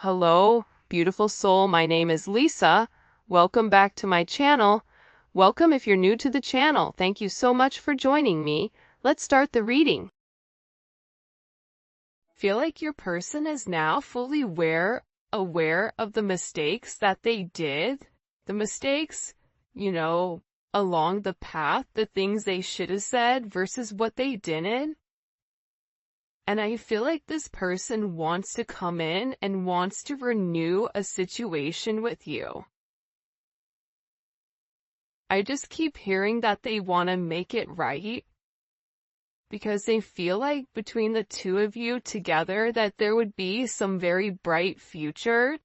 Hello, beautiful soul. My name is Lisa. Welcome back to my channel. Welcome if you're new to the channel. Thank you so much for joining me. Let's start the reading. Feel like your person is now fully aware of the mistakes that they did. The mistakes, along the path, the things they should have said versus what they didn't. And I feel like this person wants to come in and wants to renew a situation with you. I just keep hearing that they want to make it right because they feel like between the two of you together that there would be some very bright future.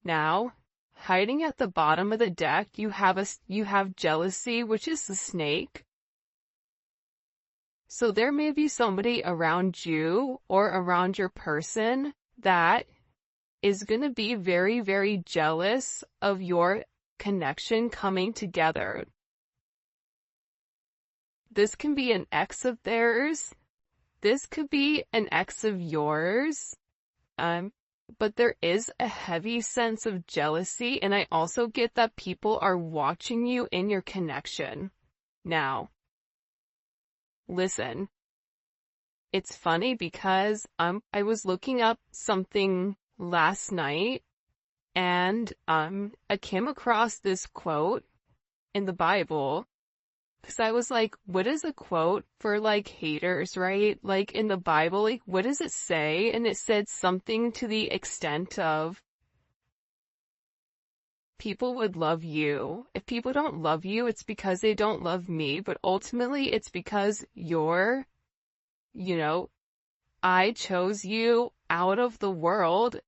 Now, hiding at the bottom of the deck, you have jealousy, which is the snake. So there may be somebody around you or around your person that is going to be very, very jealous of your connection coming together. This can be an ex of theirs. This could be an ex of yours. But there is a heavy sense of jealousy, and I also get that people are watching you in your connection. Now, listen, it's funny because I was looking up something last night and I came across this quote in the Bible because I was like, what is a quote for like haters, right? Like in the Bible, like what does it say? And it said something to the extent of people would love you. If people don't love you, it's because they don't love me, but ultimately it's because I chose you out of the world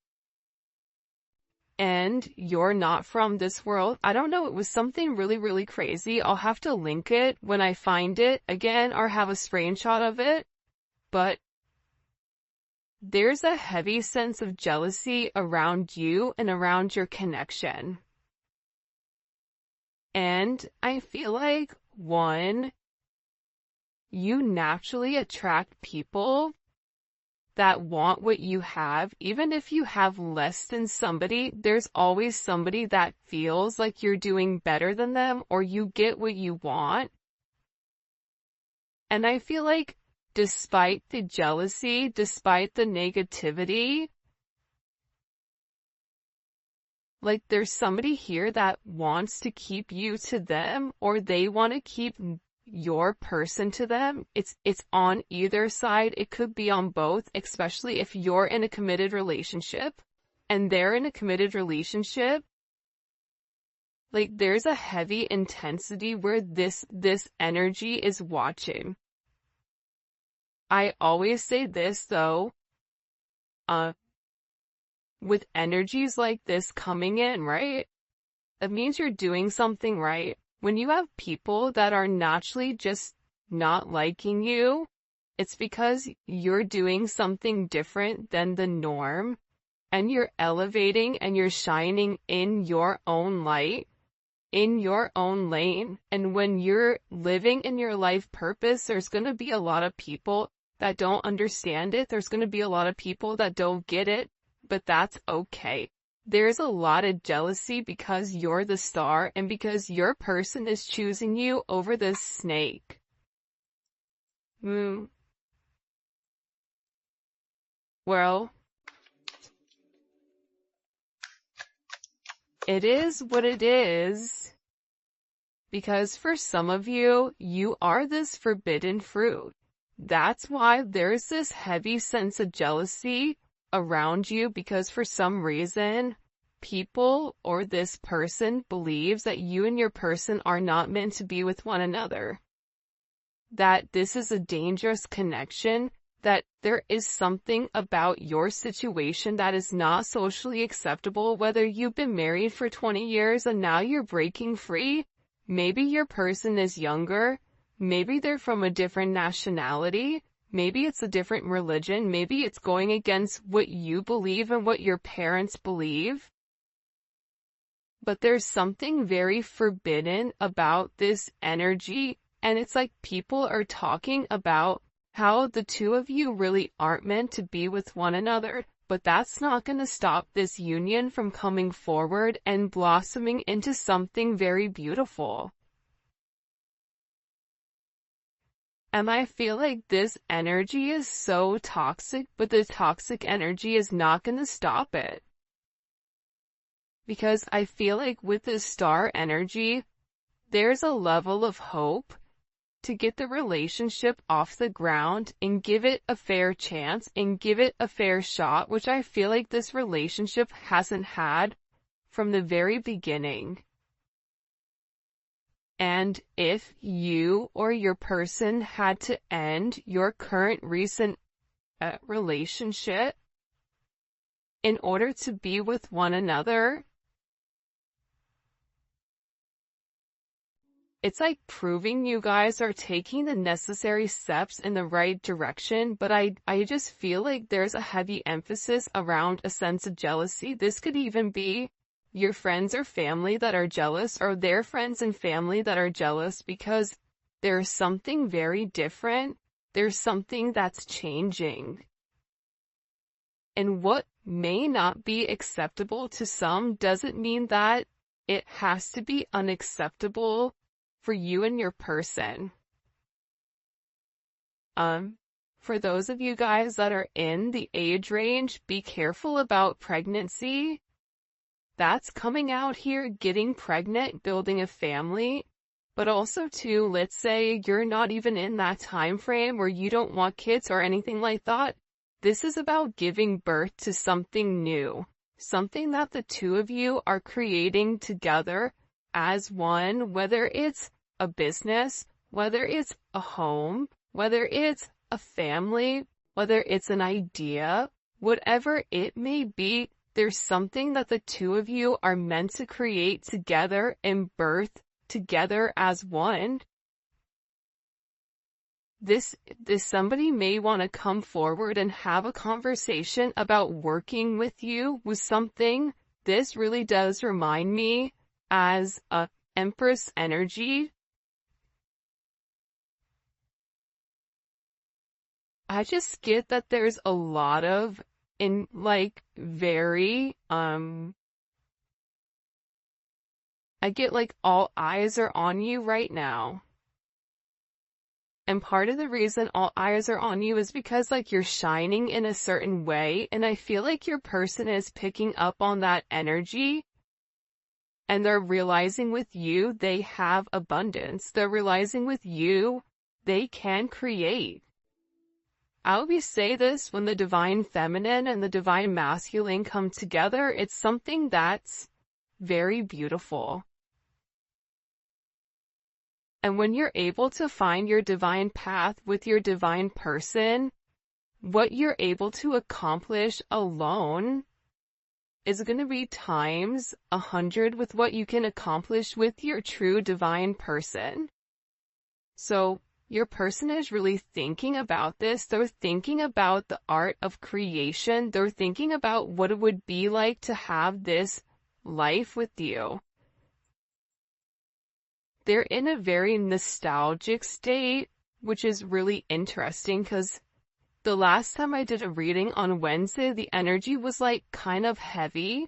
and you're not from this world. I don't know, it was something really, really crazy. I'll have to link it when I find it again or have a screenshot of it, but there's a heavy sense of jealousy around you and around your connection. And I feel like, one, you naturally attract people that want what you have. Even if you have less than somebody, there's always somebody that feels like you're doing better than them or you get what you want. And I feel like despite the jealousy, despite the negativity, like there's somebody here that wants to keep you to them or they want to keep your person to them. It's on either side. It could be on both, especially if you're in a committed relationship and they're in a committed relationship. Like there's a heavy intensity where this energy is watching. I always say this though, with energies like this coming in, right? It means you're doing something right. When you have people that are naturally just not liking you, it's because you're doing something different than the norm, and you're elevating and you're shining in your own light, in your own lane. And when you're living in your life purpose, there's going to be a lot of people that don't understand it. There's going to be a lot of people that don't get it. But that's okay. There's a lot of jealousy because you're the star and because your person is choosing you over this snake. Well, it is what it is because for some of you, you are this forbidden fruit. That's why there's this heavy sense of jealousy around you because for some reason, people or this person believes that you and your person are not meant to be with one another. That this is a dangerous connection, that there is something about your situation that is not socially acceptable, whether you've been married for 20 years and now you're breaking free. Maybe your person is younger. Maybe they're from a different nationality. Maybe it's a different religion. Maybe it's going against what you believe and what your parents believe. But there's something very forbidden about this energy. And it's like people are talking about how the two of you really aren't meant to be with one another. but that's not going to stop this union from coming forward and blossoming into something very beautiful. And I feel like this energy is so toxic, but the toxic energy is not going to stop it. Because I feel like with this star energy, there's a level of hope to get the relationship off the ground and give it a fair chance and give it a fair shot, which I feel like this relationship hasn't had from the very beginning. And if you or your person had to end your current recent relationship in order to be with one another, it's like proving you guys are taking the necessary steps in the right direction, but I just feel like there's a heavy emphasis around a sense of jealousy. This could even be your friends or family that are jealous, or their friends and family that are jealous, because there's something very different. There's something that's changing. And what may not be acceptable to some doesn't mean that it has to be unacceptable for you and your person. For those of you guys that are in the age range, be careful about pregnancy. That's coming out here, getting pregnant, building a family. But also too, let's say you're not even in that time frame where you don't want kids or anything like that. This is about giving birth to something new, something that the two of you are creating together as one, whether it's a business, whether it's a home, whether it's a family, whether it's an idea, whatever it may be. There's something that the two of you are meant to create together and birth together as one. This somebody may want to come forward and have a conversation about working with you with something. This really does remind me as a Empress energy. I just get that there's a lot of very, I get like all eyes are on you right now. And part of the reason all eyes are on you is because like you're shining in a certain way, and I feel like your person is picking up on that energy, and they're realizing with you they have abundance. They're realizing with you they can create. I always say this, when the divine feminine and the divine masculine come together, it's something that's very beautiful. And when you're able to find your divine path with your divine person, what you're able to accomplish alone is going to be times 100 with what you can accomplish with your true divine person. So your person is really thinking about this. They're thinking about the art of creation. They're thinking about what it would be like to have this life with you. They're in a very nostalgic state, which is really interesting because the last time I did a reading on Wednesday, the energy was like kind of heavy,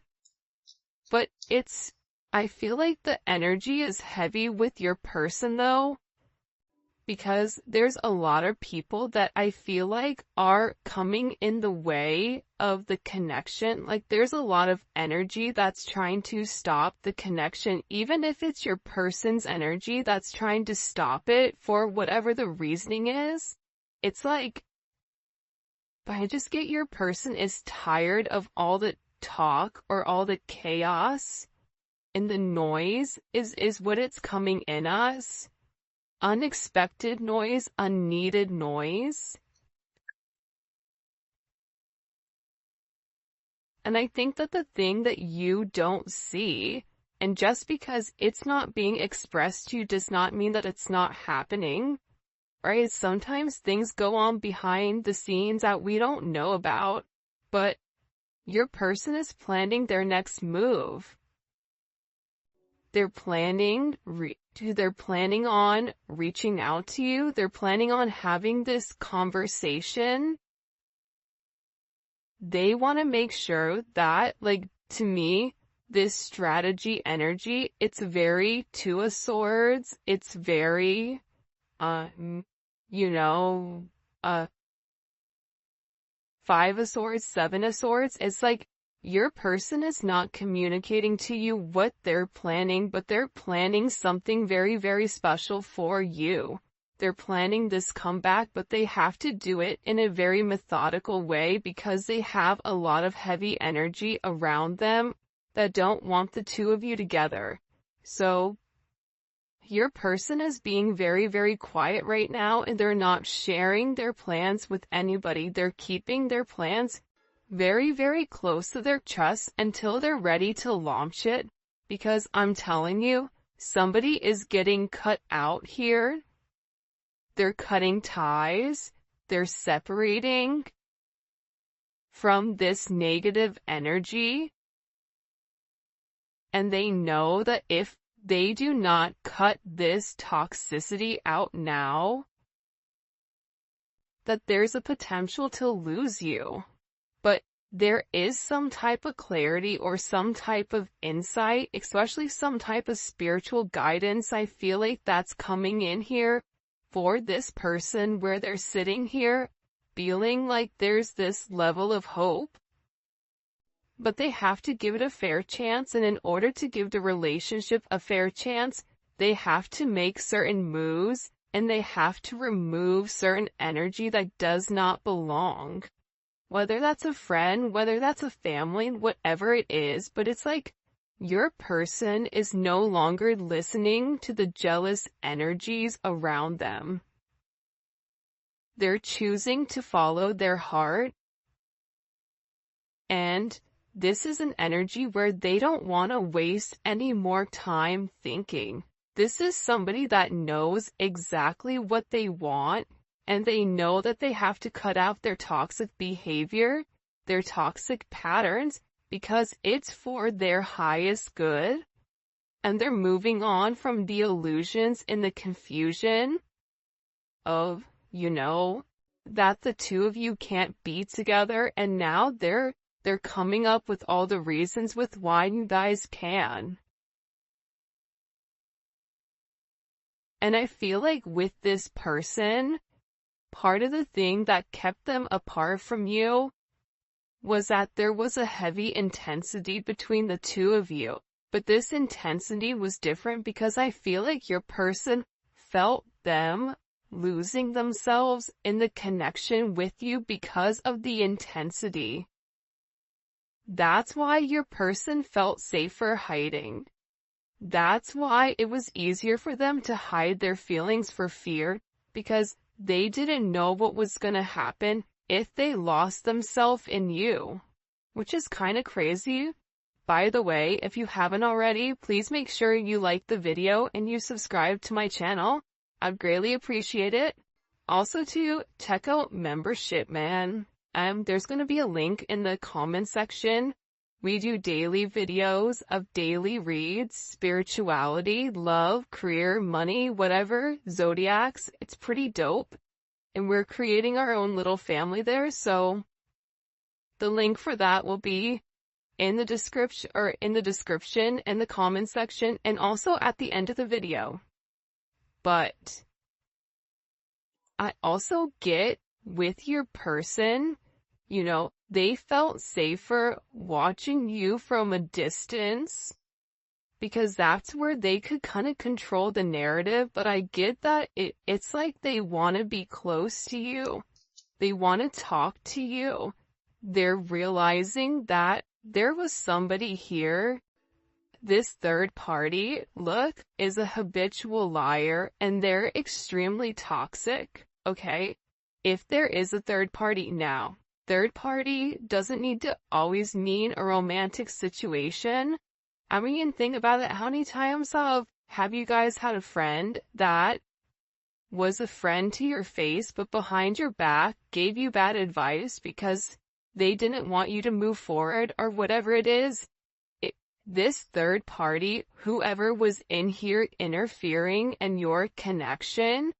but I feel like the energy is heavy with your person though, because there's a lot of people that I feel like are coming in the way of the connection. Like there's a lot of energy that's trying to stop the connection, even if it's your person's energy that's trying to stop it for whatever the reasoning is. It's like, but I just get your person is tired of all the talk or all the chaos, and the noise is what it's coming in us. Unexpected noise, unneeded noise. And I think that the thing that you don't see, and just because it's not being expressed to you does not mean that it's not happening, right? Sometimes things go on behind the scenes that we don't know about, but your person is planning their next move. They're planning on reaching out to you. They're planning on having this conversation they want to make sure that, like, to me, this strategy energy, it's very Two of Swords. It's very, you know, Five of Swords, Seven of Swords. It's like your person is not communicating to you what they're planning, but they're planning something very, very special for you. They're planning this comeback, but they have to do it in a very methodical way because they have a lot of heavy energy around them that don't want the two of you together. So your person is being very, very quiet right now, and they're not sharing their plans with anybody. They're keeping their plans very, very close to their chest until they're ready to launch it, because I'm telling you, somebody is getting cut out here. They're cutting ties. They're separating from this negative energy. And they know that if they do not cut this toxicity out now, that there's a potential to lose you. But there is some type of clarity or some type of insight, especially some type of spiritual guidance. I feel like that's coming in here for this person, where they're sitting here feeling like there's this level of hope. But they have to give it a fair chance, and in order to give the relationship a fair chance, they have to make certain moves, and they have to remove certain energy that does not belong. Whether that's a friend, whether that's a family, whatever it is, but it's like your person is no longer listening to the jealous energies around them. They're choosing to follow their heart, and this is an energy where they don't want to waste any more time thinking. This is somebody that knows exactly what they want, and they know that they have to cut out their toxic behavior, their toxic patterns, because it's for their highest good. And they're moving on from the illusions and the confusion of, that the two of you can't be together, and now they're coming up with all the reasons with why you guys can. And I feel like with this person, part of the thing that kept them apart from you was that there was a heavy intensity between the two of you. But this intensity was different because I feel like your person felt them losing themselves in the connection with you because of the intensity. That's why your person felt safer hiding. That's why it was easier for them to hide their feelings for fear, because they didn't know what was gonna happen if they lost themselves in you. Which is kinda crazy. By the way, if you haven't already, please make sure you like the video and you subscribe to my channel. I'd greatly appreciate it. Also to check out membership, man. There's gonna be a link in the comment section. We do daily videos of daily reads, spirituality, love, career, money, whatever, zodiacs. It's pretty dope. And we're creating our own little family there, so the link for that will be in the description in the comment section, and also at the end of the video. But I also get with your person, they felt safer watching you from a distance because that's where they could kind of control the narrative. But I get that it's like they want to be close to you. They want to talk to you. They're realizing that there was somebody here. This third party, look, is a habitual liar, and they're extremely toxic, okay? If there is a third party now, third party doesn't need to always mean a romantic situation. I mean, think about it. How many times have you guys had a friend that was a friend to your face, but behind your back gave you bad advice because they didn't want you to move forward or whatever it is? This third party, whoever was in here interfering in your connection,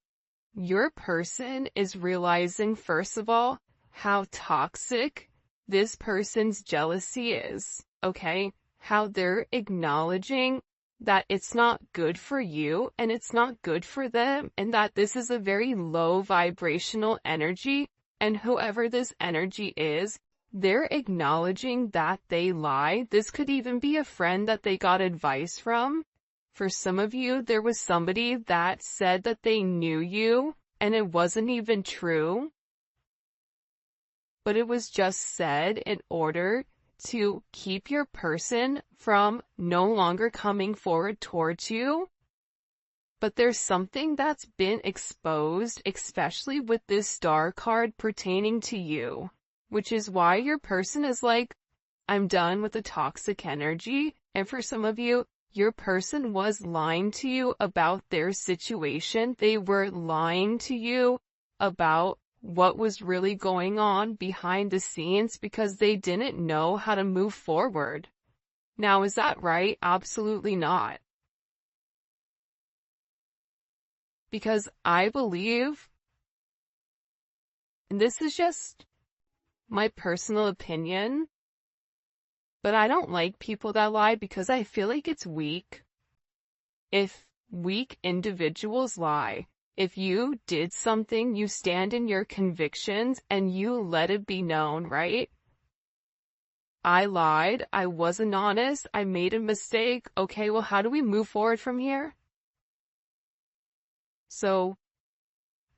your person is realizing, first of all, how toxic this person's jealousy is, okay? How they're acknowledging that it's not good for you and it's not good for them, and that this is a very low vibrational energy, and whoever this energy is, they're acknowledging that they lie. This could even be a friend that they got advice from. For some of you, there was somebody that said that they knew you, and it wasn't even true. But it was just said in order to keep your person from no longer coming forward towards you. But there's something that's been exposed, especially with this star card pertaining to you, which is why your person is like, I'm done with the toxic energy. And for some of you, your person was lying to you about their situation. They were lying to you about what was really going on behind the scenes because they didn't know how to move forward. Now, is that right? Absolutely not. Because I believe, and this is just my personal opinion, but I don't like people that lie because I feel like it's weak. If weak individuals lie, if you did something, you stand in your convictions and you let it be known, right? I lied, I wasn't honest, I made a mistake. Okay, well, how do we move forward from here? So,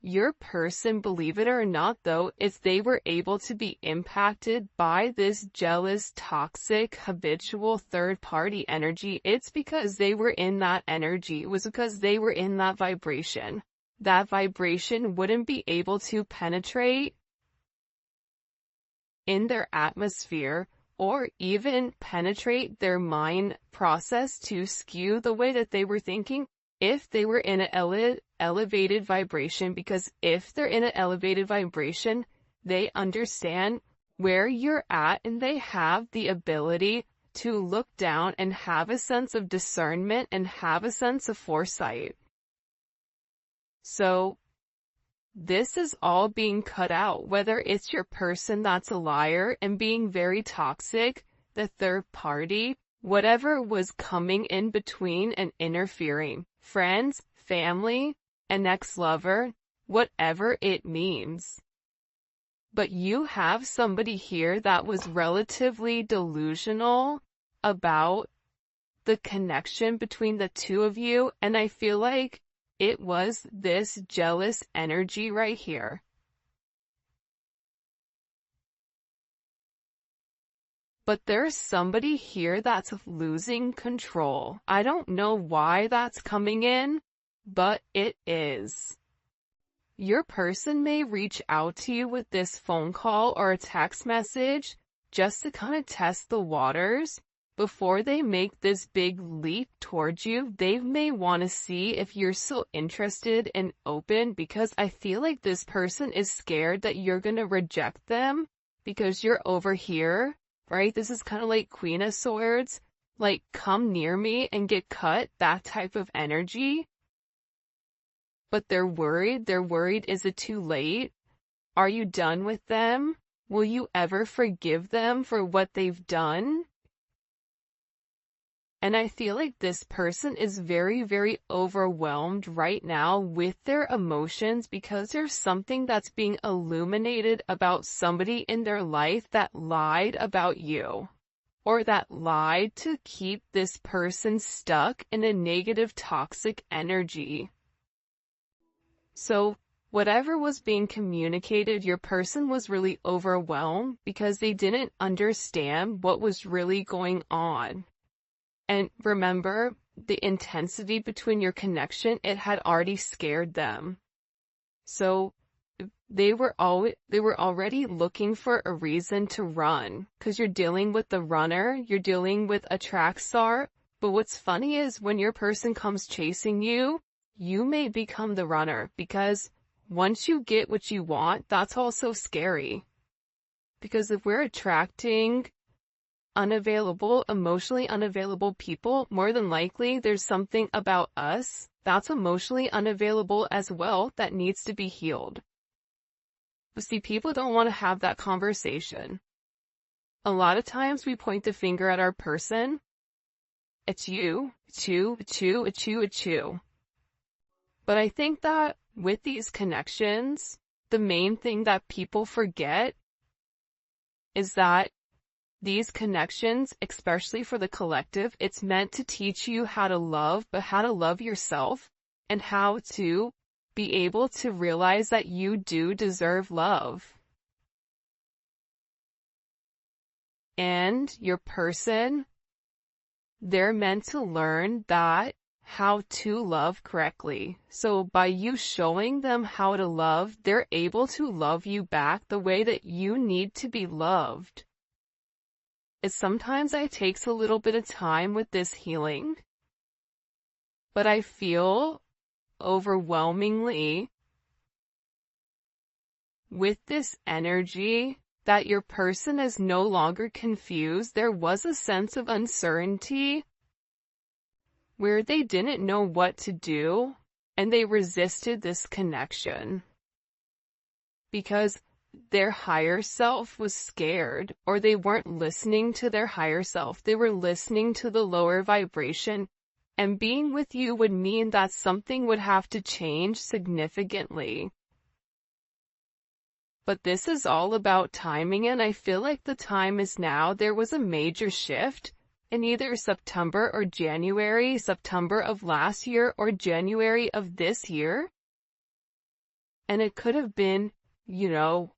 your person, believe it or not though, if they were able to be impacted by this jealous, toxic, habitual third-party energy, it's because they were in that energy. It was because they were in that vibration. That vibration wouldn't be able to penetrate in their atmosphere or even penetrate their mind process to skew the way that they were thinking if they were in an elevated vibration, because if they're in an elevated vibration, they understand where you're at and they have the ability to look down and have a sense of discernment and have a sense of foresight. So this is all being cut out, whether it's your person that's a liar and being very toxic, the third party, whatever was coming in between and interfering, friends, family, an ex-lover, whatever it means. But you have somebody here that was relatively delusional about the connection between the two of you, and I feel like it was this jealous energy right here. But there's somebody here that's losing control. I don't know why that's coming in, but it is. Your person may reach out to you with this phone call or a text message just to kind of test the waters. Before they make this big leap towards you, they may want to see if you're still interested and open, because I feel like this person is scared that you're going to reject them because you're over here, right? This is kind of like Queen of Swords, like come near me and get cut, that type of energy. But they're worried. They're worried, is it too late? Are you done with them? Will you ever forgive them for what they've done? And I feel like this person is very, very overwhelmed right now with their emotions because there's something that's being illuminated about somebody in their life that lied about you, or that lied to keep this person stuck in a negative, toxic energy. So whatever was being communicated, your person was really overwhelmed because they didn't understand what was really going on. And remember, the intensity between your connection, it had already scared them. So they were already looking for a reason to run, because you're dealing with the runner, you're dealing with a track star. But what's funny is when your person comes chasing you, you may become the runner, because once you get what you want, that's also scary. Because if we're attracting emotionally unavailable people, more than likely there's something about us that's emotionally unavailable as well that needs to be healed. But see, people don't want to have that conversation. A lot of times we point the finger at our person. It's you, it's you, it's you, it's you, it's you. But I think that with these connections, the main thing that people forget is that these connections, especially for the collective, it's meant to teach you how to love, but how to love yourself and how to be able to realize that you do deserve love. And your person, they're meant to learn that how to love correctly. So by you showing them how to love, they're able to love you back the way that you need to be loved. Sometimes it takes a little bit of time with this healing, but I feel overwhelmingly with this energy that your person is no longer confused. There was a sense of uncertainty where they didn't know what to do, and they resisted this connection because their higher self was scared, or they weren't listening to their higher self. They were listening to the lower vibration, and being with you would mean that something would have to change significantly. But this is all about timing, and I feel like the time is now. There was a major shift in either September or January, September of last year or January of this year. And it could have been, around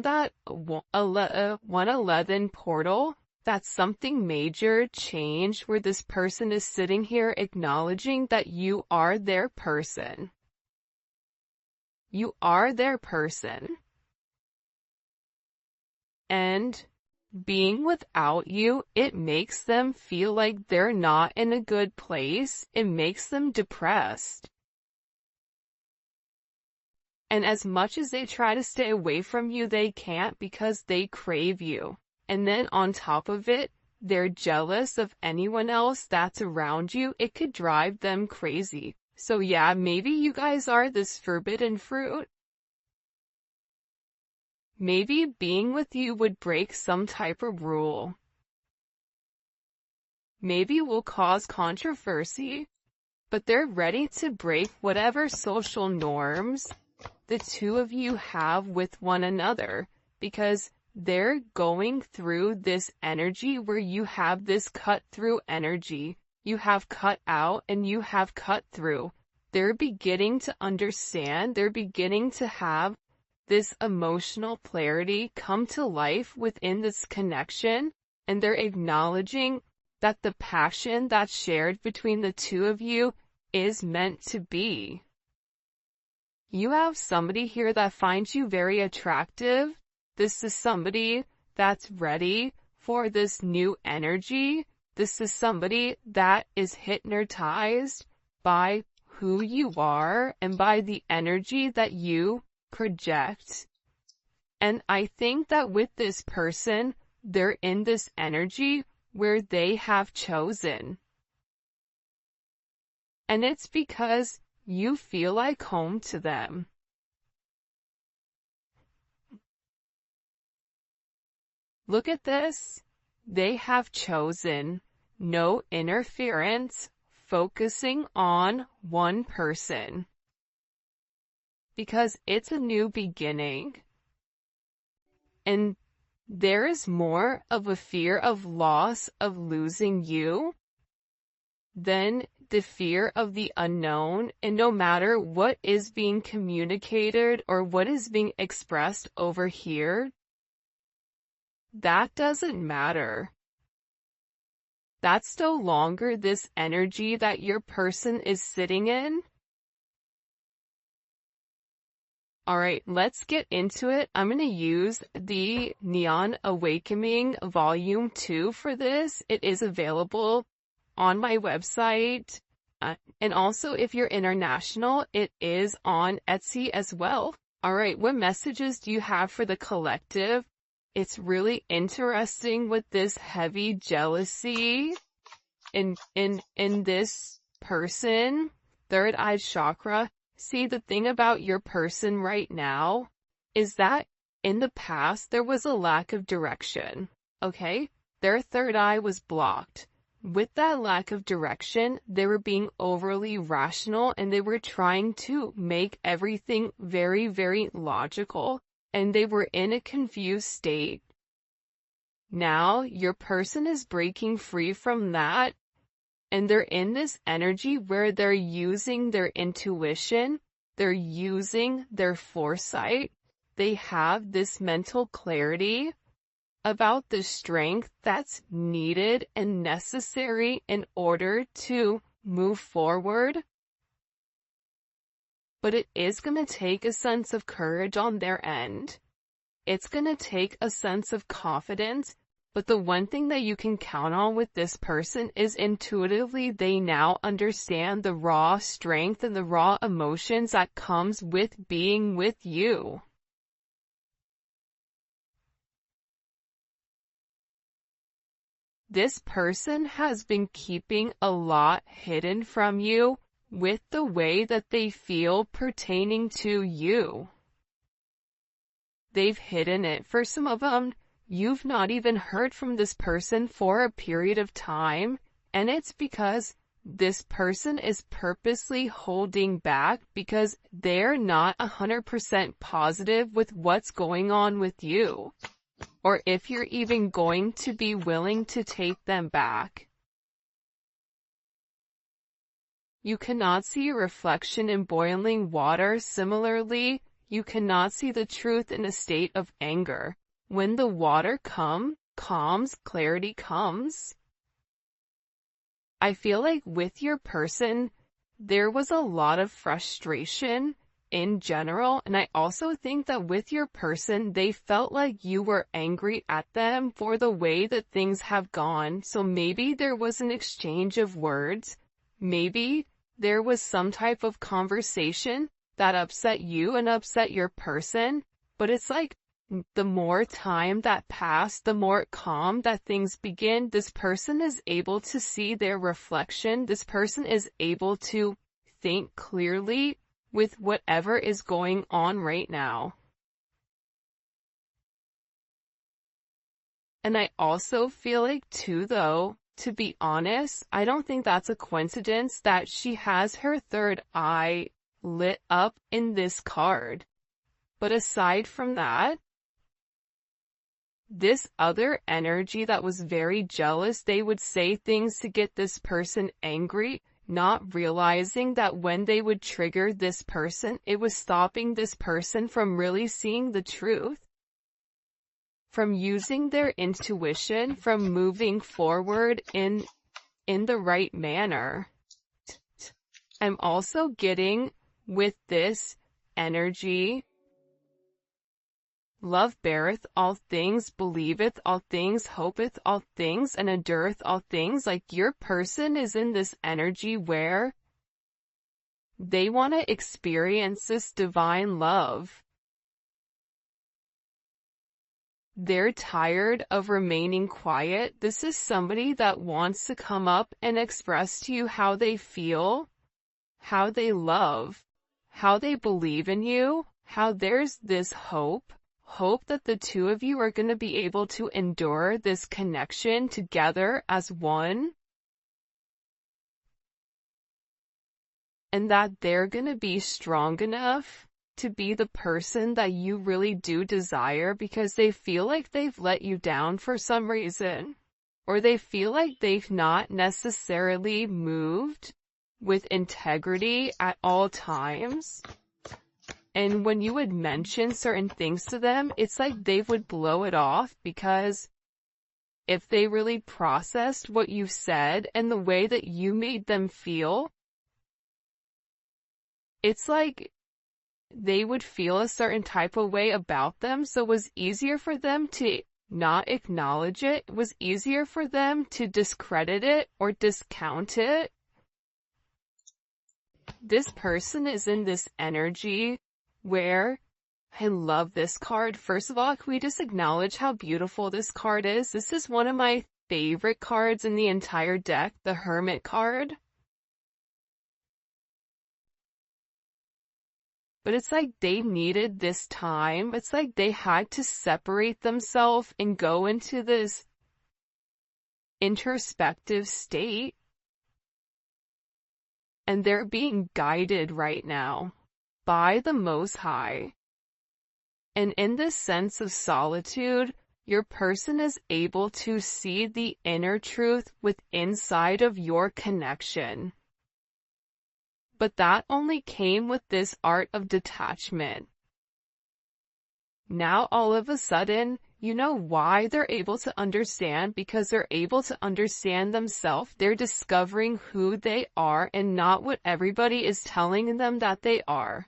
that 111 portal, that something major changed where this person is sitting here acknowledging that you are their person. You are their person. And being without you, it makes them feel like they're not in a good place. It makes them depressed. And as much as they try to stay away from you, they can't because they crave you. And then on top of it, they're jealous of anyone else that's around you. It could drive them crazy. So yeah, maybe you guys are this forbidden fruit. Maybe being with you would break some type of rule. Maybe will cause controversy, but they're ready to break whatever social norms the two of you have with one another, because they're going through this energy where you have this cut through energy. You have cut out and you have cut through. They're beginning to understand, they're beginning to have this emotional clarity come to life within this connection, and they're acknowledging that the passion that's shared between the two of you is meant to be. You have somebody here that finds you very attractive. This is somebody that's ready for this new energy. This is somebody that is hypnotized by who you are and by the energy that you project. And I think that with this person, they're in this energy where they have chosen. And it's because you feel like home to them. Look at this. They have chosen no interference, focusing on one person. Because it's a new beginning. And there is more of a fear of loss, of losing you, than the fear of the unknown. And no matter what is being communicated or what is being expressed over here, that doesn't matter. That's no longer this energy that your person is sitting in. Alright, let's get into it. I'm going to use the Neon Awakening Volume 2 for this. It is available on my website. And also, if you're international, it is on Etsy as well. Alright, what messages do you have for the collective? It's really interesting with this heavy jealousy in this person, third eye chakra. See, the thing about your person right now is that In the past, there was a lack of direction, okay? Their third eye was blocked. With that lack of direction, they were being overly rational and they were trying to make everything very, very logical, and they were in a confused state. Now, your person is breaking free from that, and they're in this energy where they're using their intuition, they're using their foresight, they have this mental clarity about the strength that's needed and necessary in order to move forward. But it is going to take a sense of courage on their end. It's going to take a sense of confidence. But the one thing that you can count on with this person is intuitively they now understand the raw strength and the raw emotions that comes with being with you. This person has been keeping a lot hidden from you with the way that they feel pertaining to you. They've hidden it. For some of them, you've not even heard from this person for a period of time, and it's because this person is purposely holding back because they're not 100% positive with what's going on with you, or if you're even going to be willing to take them back. You cannot see a reflection in boiling water. Similarly, you cannot see the truth in a state of anger. When the water calms, clarity comes. I feel like with your person, there was a lot of frustration in general, and I also think that with your person, they felt like you were angry at them for the way that things have gone. So maybe there was an exchange of words. Maybe there was some type of conversation that upset you and upset your person, but it's like, the more time that passed, the more calm that things begin. This person is able to see their reflection. This person is able to think clearly with whatever is going on right now. And I also feel like too, though, to be honest, I don't think that's a coincidence that she has her third eye lit up in this card. But aside from that, this other energy that was very jealous, they would say things to get this person angry, not realizing that when they would trigger this person, it was stopping this person from really seeing the truth, from using their intuition, from moving forward in the right manner. I'm also getting with this energy, love beareth all things, believeth all things, hopeth all things, and endureth all things. Like your person is in this energy where they want to experience this divine love. They're tired of remaining quiet. This is somebody that wants to come up and express to you how they feel, how they love, how they believe in you, how there's this hope that the two of you are going to be able to endure this connection together as one, and that they're going to be strong enough to be the person that you really do desire because they feel like they've let you down for some reason, or they feel like they've not necessarily moved with integrity at all times. And when you would mention certain things to them, it's like they would blow it off because if they really processed what you said and the way that you made them feel, it's like they would feel a certain type of way about them. So it was easier for them to not acknowledge it. It was easier for them to discredit it or discount it. This person is in this energy where I love this card. First of all, can we just acknowledge how beautiful this card is? This is one of my favorite cards in the entire deck, the Hermit card. But it's like they needed this time. It's like they had to separate themselves and go into this introspective state. And they're being guided right now by the Most High. And in this sense of solitude, your person is able to see the inner truth inside of your connection. But that only came with this art of detachment. Now all of a sudden, you know why they're able to understand? Because they're able to understand themselves. They're discovering who they are and not what everybody is telling them that they are.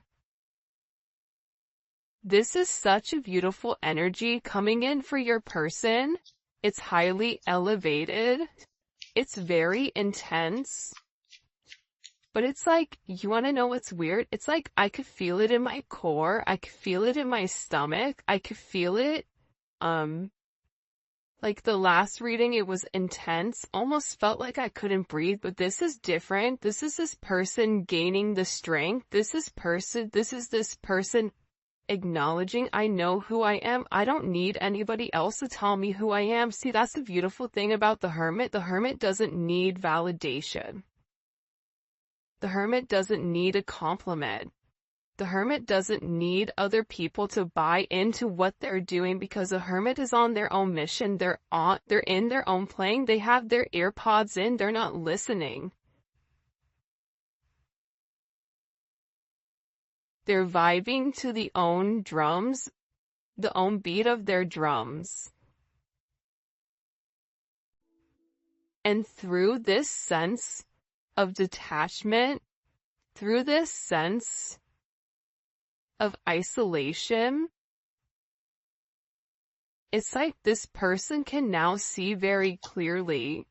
This is such a beautiful energy coming in for your person. It's highly elevated. It's very intense. But it's like, you want to know what's weird? It's like I could feel it in my core. I could feel it in my stomach. I could feel it. Like the last reading, it was intense. Almost felt like I couldn't breathe, but this is different. This is this person gaining the strength. This is this person acknowledging, I know who I am. I don't need anybody else to tell me who I am. See, that's the beautiful thing about the Hermit. The Hermit doesn't need validation. The Hermit doesn't need a compliment. The Hermit doesn't need other people to buy into what they're doing, because the Hermit is on their own mission. They're in their own plane. They have their earpods in. They're not listening. They're vibing to the own drums, the own beat of their drums. And through this sense of detachment, through this sense of isolation, it's like this person can now see very clearly.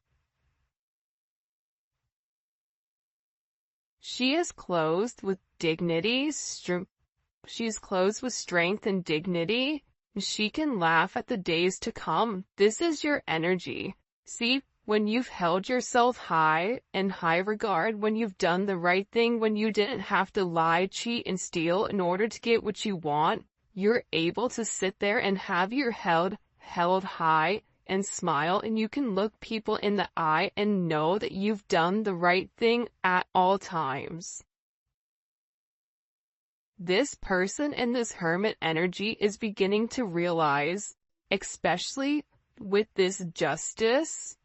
She is clothed with dignity, she's clothed with strength and dignity. She can laugh at the days to come. This is your energy. See, when you've held yourself high in high regard, when you've done the right thing, when you didn't have to lie, cheat, and steal in order to get what you want, you're able to sit there and have your head held high and smile, and you can look people in the eye and know that you've done the right thing at all times. This person in this Hermit energy is beginning to realize, especially with this justice,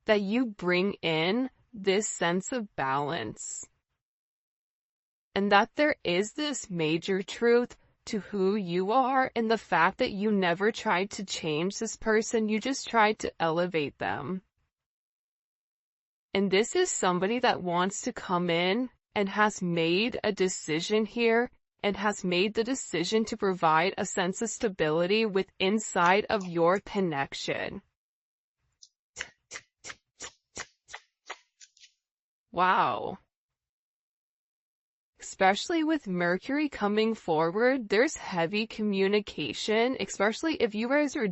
that you bring in this sense of balance. And that there is this major truth to who you are, and the fact that you never tried to change this person, you just tried to elevate them. And this is somebody that wants to come in and has made a decision here, and has made the decision to provide a sense of stability inside of your connection. Wow. Especially with Mercury coming forward, there's heavy communication, especially if you guys are